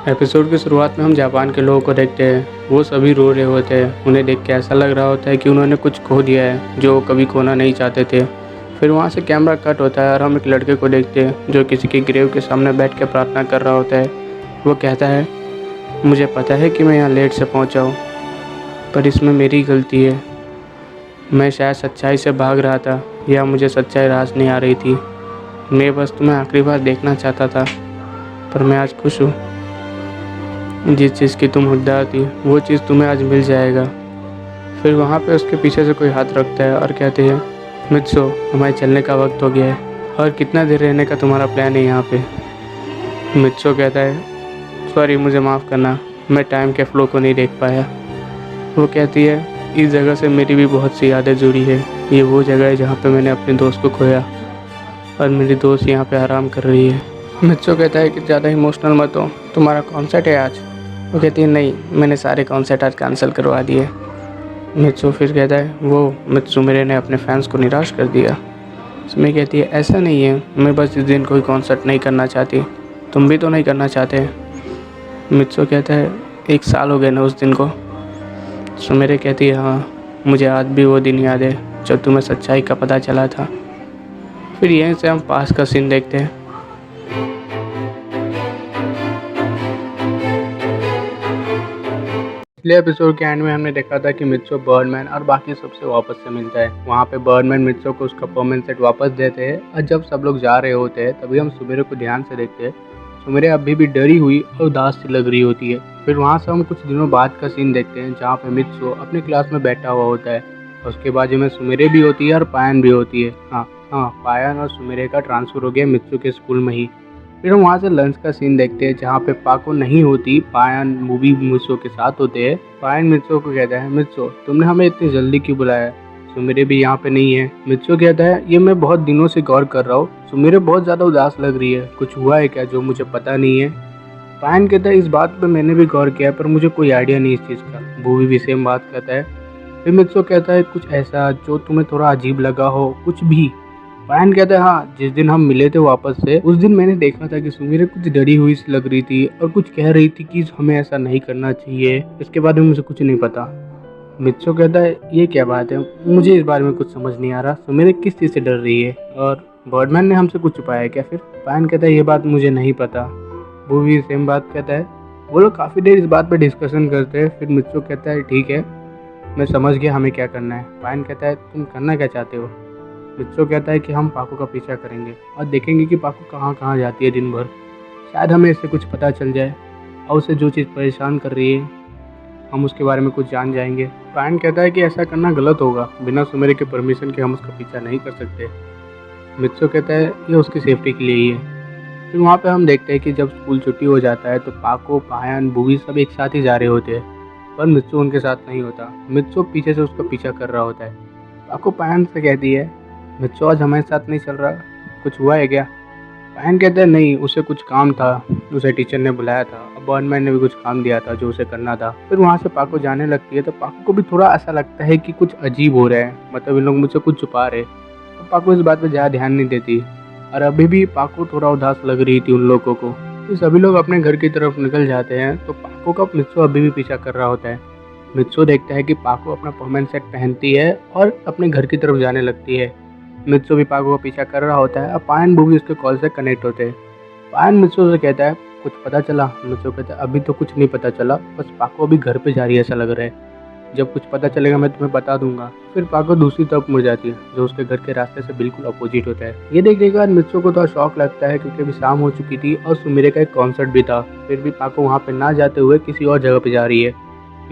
Episode की शुरुआत में हम जापान के लोगों को देखते हैं। वो सभी रो रहे होते हैं। उन्हें देख के ऐसा लग रहा होता है कि उन्होंने कुछ खो दिया है जो कभी खोना नहीं चाहते थे। फिर वहाँ से कैमरा कट होता है और हम एक लड़के को देखते हैं जो किसी के ग्रेव के सामने बैठ के प्रार्थना कर रहा होता है। वो कहता है, मुझे पता है कि मैं यहाँ लेट से पहुँचा हूँ, पर इसमें मेरी गलती है। मैं शायद सच्चाई से भाग रहा था या मुझे सच्चाई रास नहीं आ रही थी। मैं बस तुम्हें आखिरी बार देखना चाहता था, पर मैं आज खुश हूँ। जिस चीज़ की तुम हकदार थी वो चीज़ तुम्हें आज मिल जाएगा। फिर वहाँ पे उसके पीछे से कोई हाथ रखता है और कहते हैं, मित्सो, हमारे चलने का वक्त हो गया है और कितना देर रहने का तुम्हारा प्लान है यहाँ पे। मित्सो कहता है, सॉरी, मुझे माफ़ करना, मैं टाइम के फ्लो को नहीं देख पाया। वो कहती है, इस जगह से मेरी भी बहुत सी यादें जुड़ी है। ये वो जगह है जहाँ पे मैंने अपने दोस्त को खोया और मेरी दोस्त यहाँ पे आराम कर रही है। मित्सो कहता है कि ज़्यादा इमोशनल मत हो, तुम्हारा कॉन्सर्ट है आज। वो कहती है, नहीं, मैंने सारे कॉन्सर्ट आज कैंसिल करवा दिए। मित्सो फिर कहता है, वो मित्सु मेरे ने अपने फैंस को निराश कर दिया। उसमें कहती है, ऐसा नहीं है, मैं बस इस दिन कोई कॉन्सर्ट नहीं करना चाहती। तुम भी तो नहीं करना चाहते। मित्सो कहता है, 1 साल हो गए ना उस दिन को। सुमेरे कहती है, हाँ, मुझे आज भी वो दिन याद है जब तुम्हें सच्चाई का पता चला था। फिर यहीं से हम पास का सीन देखते हैं। पिछले एपिसोड के एंड में हमने देखा था कि मित्सो बर्डमैन और बाकी सबसे वापस से मिलता है। वहाँ पे बर्डमैन मित्सो को उसका परमानेंट सेट वापस देते हैं और जब सब लोग जा रहे होते हैं तभी हम सुमेरे को ध्यान से देखते हैं। सुमेरे अभी भी डरी हुई और उदास सी लग रही होती है। फिर वहाँ से हम कुछ दिनों बाद का सीन देखते हैं जहाँ पे मित्सो अपनी क्लास में बैठा हुआ होता है। उसके बाजू में सुमेरे भी होती है और पायन भी होती है। हाँ, पायन और सुमेरे का ट्रांसफ़र हो गया मित्सो के स्कूल में ही। फिर हम वहाँ से लंच का सीन देखते हैं जहाँ पे पाको नहीं होती, पायन मूवी मित्सो के साथ होते हैं। पायन मित्सो को कहता है, मित्सो, तुमने हमें इतनी जल्दी क्यों बुलाया? सुमेरे भी यहाँ पे नहीं है। मित्सो कहता है, ये मैं बहुत दिनों से गौर कर रहा हूँ, सुमेरे बहुत ज़्यादा उदास लग रही है, कुछ हुआ है क्या जो मुझे पता नहीं है? पायन कहता है, इस बात पे मैंने भी गौर किया पर मुझे कोई आइडिया नहीं इस चीज़ का। मूवी भी सेम बात कहता है। फिर मित्सो कहता है, कुछ ऐसा जो तुम्हें थोड़ा अजीब लगा हो, कुछ भी? पायन कहता है, हाँ, जिस दिन हम मिले थे वापस से उस दिन मैंने देखा था कि सुमेरे कुछ डरी हुई सी लग रही थी और कुछ कह रही थी कि हमें ऐसा नहीं करना चाहिए। इसके बारे में मुझे कुछ नहीं पता। मित्सो कहता है, ये क्या बात है, मुझे इस बारे में कुछ समझ नहीं आ रहा, सुमेरे किस चीज़ से डर रही है और बर्डमैन ने हमसे कुछ छुपाया है क्या? फिर पायन कहता है, ये बात मुझे नहीं पता। वो भी सेम बात कहता है। वो लोग काफ़ी देर इस बात पर डिस्कशन करते हैं। फिर मित्सो कहता है, ठीक है, मैं समझ गया हमें क्या करना है। पायन कहता है, तुम करना क्या चाहते हो? मित्सो कहता है कि हम पाको का पीछा करेंगे और देखेंगे कि पाको कहाँ कहाँ जाती है दिन भर। शायद हमें इससे कुछ पता चल जाए और उसे जो चीज़ परेशान कर रही है हम उसके बारे में कुछ जान जाएंगे। पायन कहता है कि ऐसा करना गलत होगा, बिना सुमेरे के परमिशन के हम उसका पीछा नहीं कर सकते। मित्सो कहता है, ये उसकी सेफ्टी के लिए ही है। फिर वहाँ पे हम देखते हैं कि जब स्कूल छुट्टी हो जाता है तो पाको, पायन, बुवी सब एक साथ ही जा रहे होते हैं, पर मित्सो उनके साथ नहीं होता। मित्सो पीछे से उसका पीछा कर रहा होता है। पाको पायन से कहती है, मित्सो आज हमारे साथ नहीं चल रहा, कुछ हुआ है क्या? पायन कहता है, नहीं, उसे कुछ काम था, उसे टीचर ने बुलाया था, अब बर्डमैन ने भी कुछ काम दिया था जो उसे करना था। फिर वहाँ से पाको जाने लगती है तो पाको को भी थोड़ा ऐसा लगता है कि कुछ अजीब हो रहा है, मतलब इन लोग मुझसे कुछ छुपा रहे। तो पाको इस बात पर ज़्यादा ध्यान नहीं देती और अभी भी पाको थोड़ा उदास लग रही थी उन लोगों को। तो सभी लोग अपने घर की तरफ निकल जाते हैं तो पाको का मित्सो अभी भी पीछा कर रहा होता है। मित्सो देखता है कि पाको अपना परमानेंट सेट पहनती है और अपने घर की तरफ जाने लगती है। मित्सो भी पाको का पीछा कर रहा होता है और पायन भी उसके कॉल से कनेक्ट होते हैं। पायन मित्सो से कहता है, कुछ पता चला? मित्सो कहता है, अभी तो कुछ नहीं पता चला, बस पाको अभी घर पे जा रही है ऐसा लग रहा है, जब कुछ पता चलेगा मैं तुम्हें बता दूंगा। फिर पाको दूसरी तरफ मुड़ जाती है जो उसके घर के रास्ते से बिल्कुल अपोजिट होता है। ये देखने के बाद मित्सो को थोड़ा शौक लगता है क्योंकि अभी शाम हो चुकी थी और सुमेरे का एक कॉन्सर्ट भी था। फिर भी पाको वहाँ पे ना जाते हुए किसी और जगह पे जा रही है।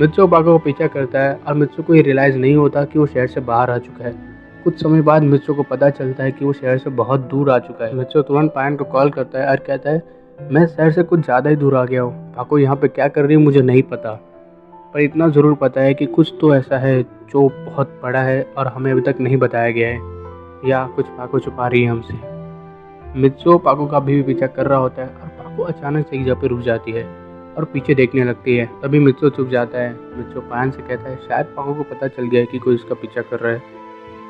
मित्सो पाको को पीछा करता है और मित्सो को ये रियलाइज़ नहीं होता कि वो शहर से बाहर आ चुका है। कुछ समय बाद मित्सो को पता चलता है कि वो शहर से बहुत दूर आ चुका है। मित्सो तुरंत पायन को कॉल करता है और कहता है, मैं शहर से कुछ ज़्यादा ही दूर आ गया हूँ, पाको यहाँ पे क्या कर रही है मुझे नहीं पता, पर इतना ज़रूर पता है कि कुछ तो ऐसा है जो बहुत बड़ा है और हमें अभी तक नहीं बताया गया है, या कुछ पाको छुपा रही है हमसे। मित्सो पाको का अभी भी पीछा कर रहा होता है और पाको अचानक से एक जगह पे रुक जाती है और पीछे देखने लगती है। तभी मित्सो चुप जाता है। मित्सो पायन से कहता है, शायद पाको को पता चल गया है कि कोई उसका पीछा कर रहा है।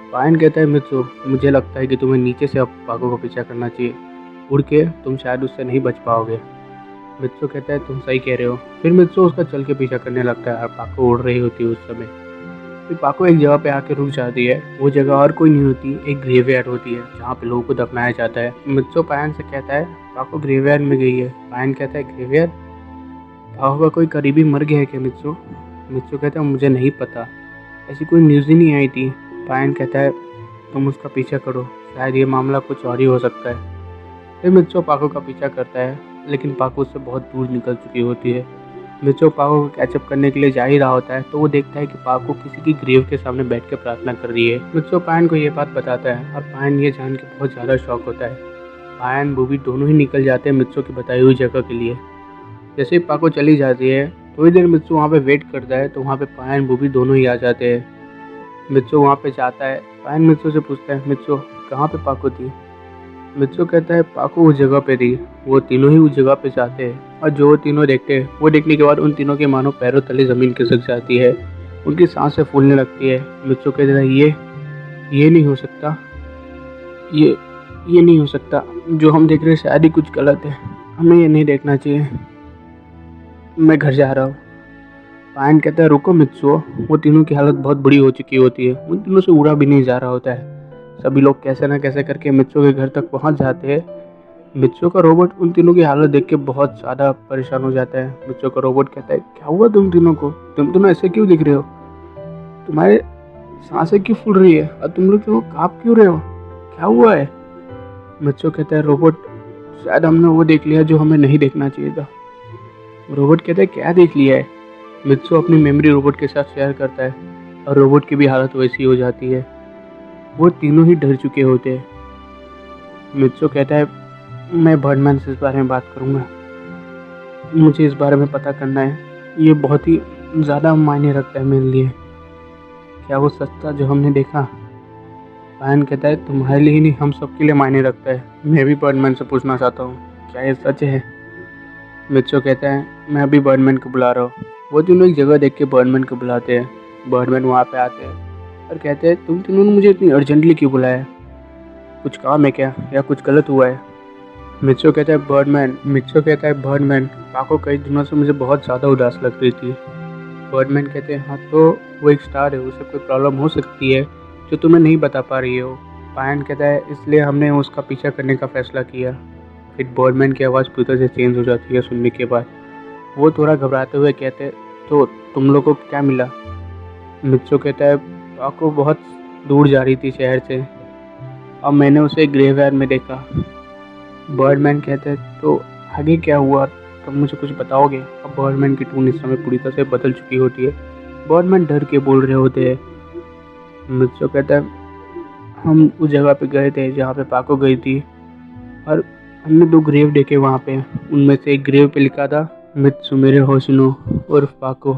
पायन कहता है, मित्सो, मुझे लगता है कि तुम्हें नीचे से अब पाको को पीछा करना चाहिए, उड़ के तुम शायद उससे नहीं बच पाओगे। मित्सो कहता है तुम सही कह रहे हो। फिर मित्सो उसका चल के पीछा करने लगता है और पाको उड़ रही होती है उस समय। फिर पाको एक जगह पे आके रुक जाती है। वो जगह और कोई नहीं होती, एक ग्रेवयार्ड होती है जहाँ पे लोगों को दफनाया जाता है। मित्सो पायन से कहता है पाको ग्रेवयार्ड में गई है। पायन कहता है ग्रेवयार्ड? पाको का कोई करीबी मर गया है क्या मित्सो? मित्सो कहता है मुझे नहीं पता, ऐसी कोई न्यूज़ ही नहीं आई थी। पायन कहता है तुम उसका पीछा करो, शायद ये मामला कुछ और ही हो सकता है। फिर मित्सो पाको का पीछा करता है, लेकिन पाको उससे बहुत दूर निकल चुकी होती है। मित्सो पाको को कैचअप करने के लिए जा ही रहा होता है तो वो देखता है कि पाको किसी की ग्रेव के सामने बैठ के प्रार्थना कर रही है। मित्सो पायन को ये बात बताता है और पायन ये जान के बहुत ज़्यादा शॉक होता है। पायन बूबी दोनों ही निकल जाते हैं मित्सो की बताई हुई जगह के लिए। जैसे ही पाको चली जाती है थोड़ी देर मित्सो वहाँ पे वेट करता है तो वहाँ पे पायन बूबी दोनों ही आ जाते हैं। मित्सो वहाँ पे जाता है। पायन मित्सो से पूछता है मित्सो कहाँ पे पाको थी? मित्सो कहता है पाको उस जगह पे थी। वो तीनों ही उस जगह पे जाते हैं और जो वो तीनों देखते हैं वो देखने के बाद उन तीनों के मानो पैरों तले ज़मीन खिसक जाती है। उनकी सांसें फूलने लगती है। मित्सो कहता है ये नहीं हो सकता, ये नहीं हो सकता। जो हम देख रहे हैं शायद ही कुछ गलत है, हमें ये नहीं देखना चाहिए। मैं घर जा रहा हूँ। पायन कहता है रुको मित्सो। वो तीनों की हालत बहुत बुरी हो चुकी होती है, उन तीनों से उड़ा भी नहीं जा रहा होता है। सभी लोग कैसे ना कैसे करके मित्सो के घर तक पहुंच जाते हैं। मित्सो का रोबोट उन तीनों की हालत देख के बहुत ज़्यादा परेशान हो जाता है। मित्सो का रोबोट कहता है क्या हुआ तुम तीनों को? तुम दोनों ऐसे क्यों दिख रहे हो? तुम्हारे सांसें क्यों फूल रही है और तुम लोग क्यों काँप क्यों रहे हो? क्या हुआ है? मित्सो कहता है रोबोट शायद हमने वो देख लिया जो हमें नहीं देखना चाहिए था। रोबोट कहता है क्या देख लिया है? मित्सो अपनी मेमोरी रोबोट के साथ शेयर करता है और रोबोट की भी हालत वैसी हो जाती है। वो तीनों ही डर चुके होते हैं। मित्सो कहता है मैं बर्डमैन से इस बारे में बात करूँगा, मुझे इस बारे में पता करना है, ये बहुत ही ज़्यादा मायने रखता है मेरे लिए। क्या वो सच था जो हमने देखा? पायन कहता है तुम्हारे लिए ही नहीं हम सबके लिए मायने रखता है। मैं भी बर्डमैन से पूछना चाहता हूँ क्या ये सच है? मित्सो कहता है मैं अभी बर्डमैन को बुला रहा हूँ। वो तीनों एक जगह देख के बर्डमैन को बुलाते हैं। बर्डमैन वहाँ पे आते हैं और कहते हैं तुम तीनों ने मुझे इतनी अर्जेंटली क्यों बुलाया? कुछ काम है क्या या कुछ गलत हुआ है? मित्सो कहता है बर्डमैन पाको कई दिनों से मुझे बहुत ज़्यादा उदास लग रही थी। बर्डमैन कहते हैं हाँ तो वो एक स्टार है, उसे कोई प्रॉब्लम हो सकती है जो तुम्हें नहीं बता पा रही हो। पायन कहता है इसलिए हमने उसका पीछा करने का फैसला किया। फिर बर्डमैन की आवाज़ पूरी से चेंज हो जाती है सुनने के बाद। वो थोड़ा घबराते हुए कहते हैं तो तुम लोगों को क्या मिला? मित्सो कहता है पाको बहुत दूर जा रही थी शहर से और मैंने उसे ग्रेवयार्ड में देखा। बर्डमैन कहते हैं तो आगे क्या हुआ, तुम मुझे कुछ बताओगे? अब बर्डमैन की टोन इस समय पूरी तरह से बदल चुकी होती है। बर्डमैन डर के बोल रहे होते हैं। मित्सो कहता है हम उस जगह पे गए थे जहाँ पे पाको गई थी और हमने 2 ग्रेव देखे वहाँ पे। उनमें से एक ग्रेव पे लिखा था मित्सुमिरे होशिनो उर्फ पाको।